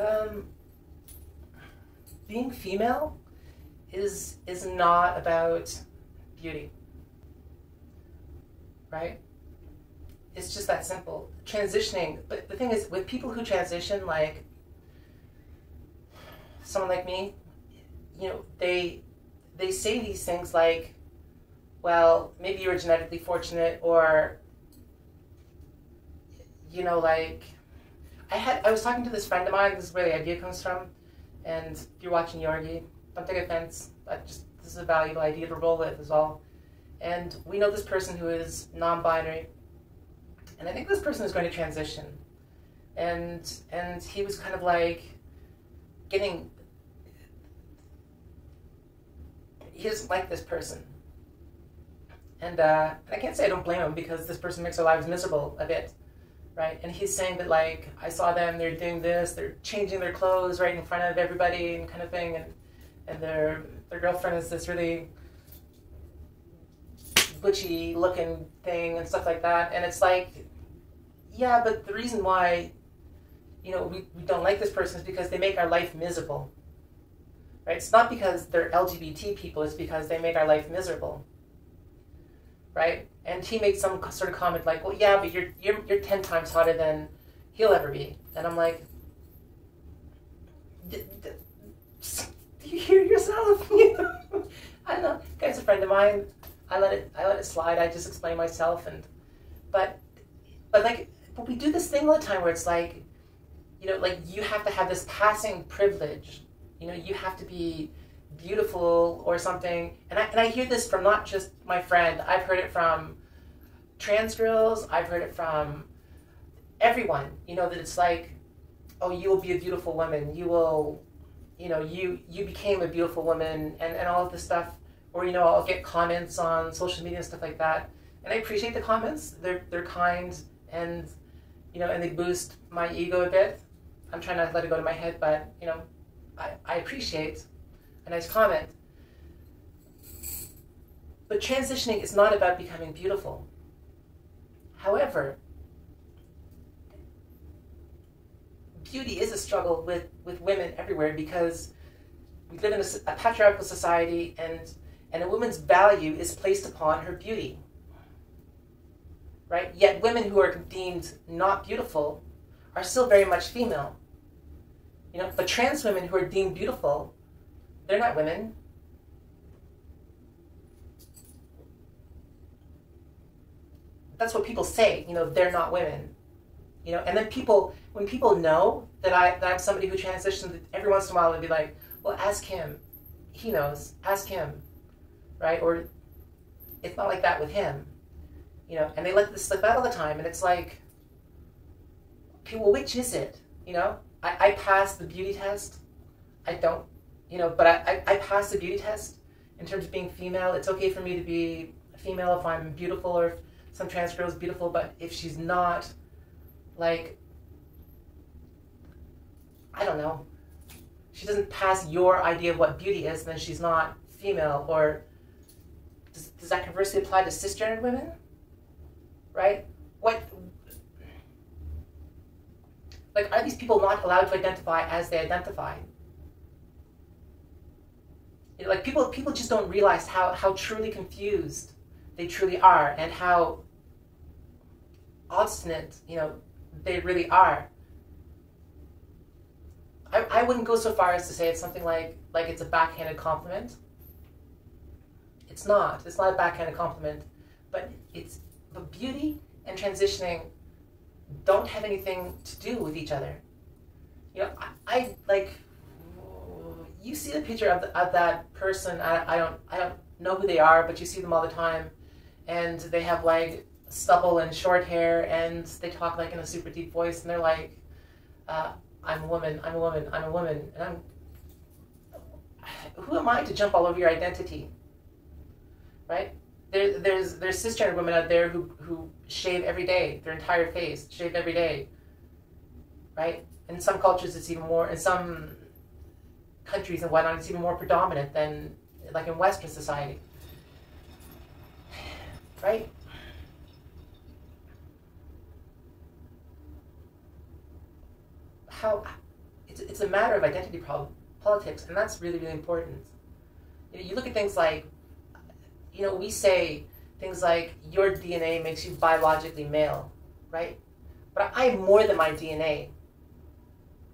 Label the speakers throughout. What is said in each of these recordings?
Speaker 1: Um, Being female is not about beauty, right? It's just that simple. Transitioning, but the thing is, with people who transition, like someone like me, they say these things like, well, maybe you were genetically fortunate, or like I was talking to this friend of mine. This is where the idea comes from, and if you're watching Yorgi, don't take offense, but just this is a valuable idea to roll with is all. And we know this person who is non-binary, and I think this person is going to transition, and he was kind of like getting, he doesn't like this person, and I can't say I don't blame him, because this person makes our lives miserable a bit, right? And he's saying that, like, I saw them, they're doing this, they're changing their clothes right in front of everybody and kind of thing, and their girlfriend is this really butchy looking thing and stuff like that. And it's like, yeah, but the reason why we don't like this person is because they make our life miserable, right? It's not because they're LGBT people, it's because they make our life miserable, right? And he made some sort of comment like, well, yeah, but you're 10 times hotter than he'll ever be. And I'm like, do you hear yourself? I don't know. Guy's a friend of mine. I let it slide. I just explain myself, but we do this thing all the time where it's like, like you have to have this passing privilege. You have to be beautiful or something. And I hear this from not just my friend. I've heard it from trans girls. I've heard it from everyone. That it's like, oh, you will be a beautiful woman. You will, you became a beautiful woman, and all of this stuff. Or I'll get comments on social media and stuff like that, and I appreciate the comments. They're kind, and and they boost my ego a bit. I'm trying not to let it go to my head, but I appreciate a nice comment. But transitioning is not about becoming beautiful. However, beauty is a struggle with women everywhere, because we live in a patriarchal society, and a woman's value is placed upon her beauty, right? Yet women who are deemed not beautiful are still very much female. But trans women who are deemed beautiful, they're not women. That's what people say, they're not women. And then when people know that I'm somebody who transitioned, every once in a while they'll be like, well, ask him. He knows. Ask him. Right? Or it's not like that with him. And they let this slip out all the time, and it's like, okay, well, which is it? I passed the beauty test. I don't, but I passed the beauty test in terms of being female. It's okay for me to be a female if I'm beautiful, or if some trans girl is beautiful, but if she's not, like, I don't know, she doesn't pass your idea of what beauty is, then she's not female. Or does that conversely apply to cisgendered women? Right? Are these people not allowed to identify as they identify? People just don't realize how truly confused they truly are, and how obstinate, they really are. I wouldn't go so far as to say it's something like it's a backhanded compliment. It's not. It's not a backhanded compliment, but beauty and transitioning don't have anything to do with each other. I like, you see the picture of that person. I don't know who they are, but you see them all the time, and they have like stubble and short hair, and they talk like in a super deep voice, and they're like, I'm a woman, I'm a woman, I'm a woman. And who am I to jump all over your identity? Right? There's cisgender women out there who shave every day, their entire face, shave every day. Right? In some cultures it's even more, in some countries and whatnot, it's even more predominant than like in Western society. Right? it's a matter of identity politics, and that's really, really important. You look at things like, we say things like, your DNA makes you biologically male, right? But I am more than my DNA,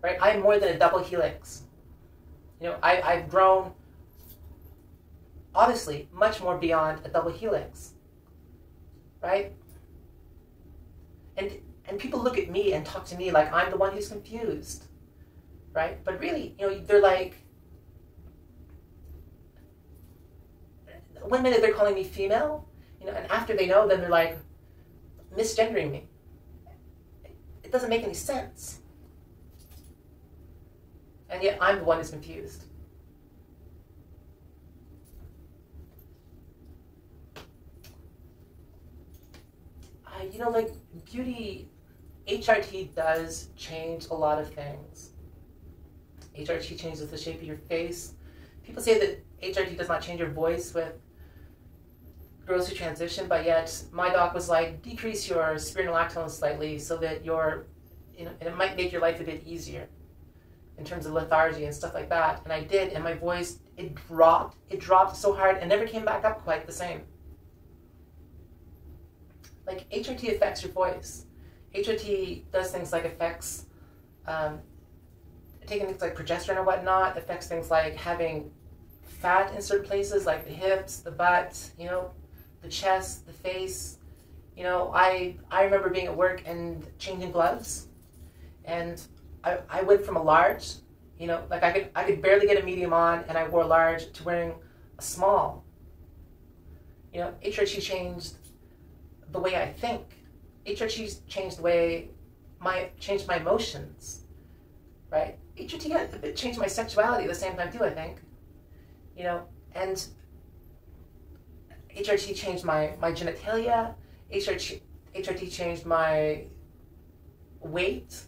Speaker 1: right? I am more than a double helix. I've grown, obviously, much more beyond a double helix, right? And people look at me and talk to me like I'm the one who's confused, right? But really, they're like, one minute they're calling me female, and after they know, then they're like misgendering me. It doesn't make any sense. And yet I'm the one who's confused. Like beauty, HRT does change a lot of things. HRT changes the shape of your face. People say that HRT does not change your voice with girls who transition, but yet my doc was like, decrease your spironolactone slightly so that and it might make your life a bit easier in terms of lethargy and stuff like that. And I did, and my voice, it dropped so hard and never came back up quite the same. Like, HRT affects your voice. HRT does things like affects, taking things like progesterone and whatnot, affects things like having fat in certain places, like the hips, the butt, the chest, the face. I remember being at work and changing gloves, and I went from a large, like I could barely get a medium on, and I wore large, to wearing a small. HRT changed the way I think. HRT changed the way changed my emotions, right? HRT changed my sexuality at the same time too, I think. And HRT changed my genitalia. HRT changed my weight.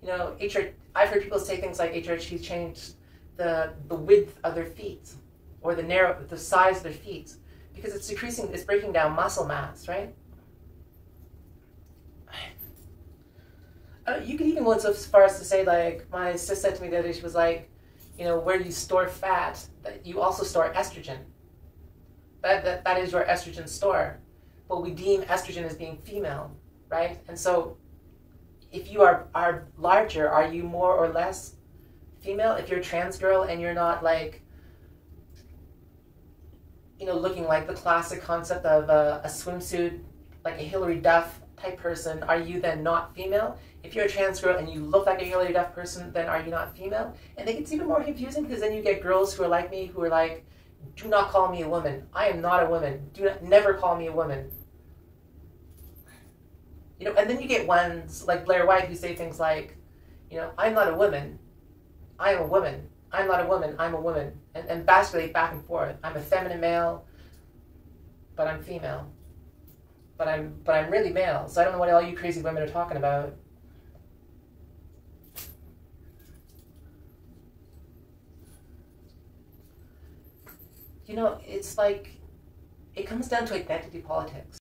Speaker 1: I've heard people say things like HRT changed the width of their feet, or the size of their feet, because it's breaking down muscle mass, right? You could even go so far as to say, like, my sis said to me the other day, she was like, where you store fat, that you also store estrogen. That is your estrogen store. But we deem estrogen as being female, right? And so if you are larger, are you more or less female? If you're a trans girl and you're not like, looking like the classic concept of a swimsuit, like a Hilary Duff type person, are you then not female? If you're a trans girl and you look like a Hilary Duff person, then are you not female? And it gets even more confusing, because then you get girls who are like me, who are like, do not call me a woman. I am not a woman. Never call me a woman. And then you get ones like Blair White who say things like, I'm not a woman. I am a woman. I'm not a woman. I'm a woman. And basically back and forth. I'm a feminine male, but I'm female. But I'm really male. So I don't know what all you crazy women are talking about. It's like, it comes down to identity politics.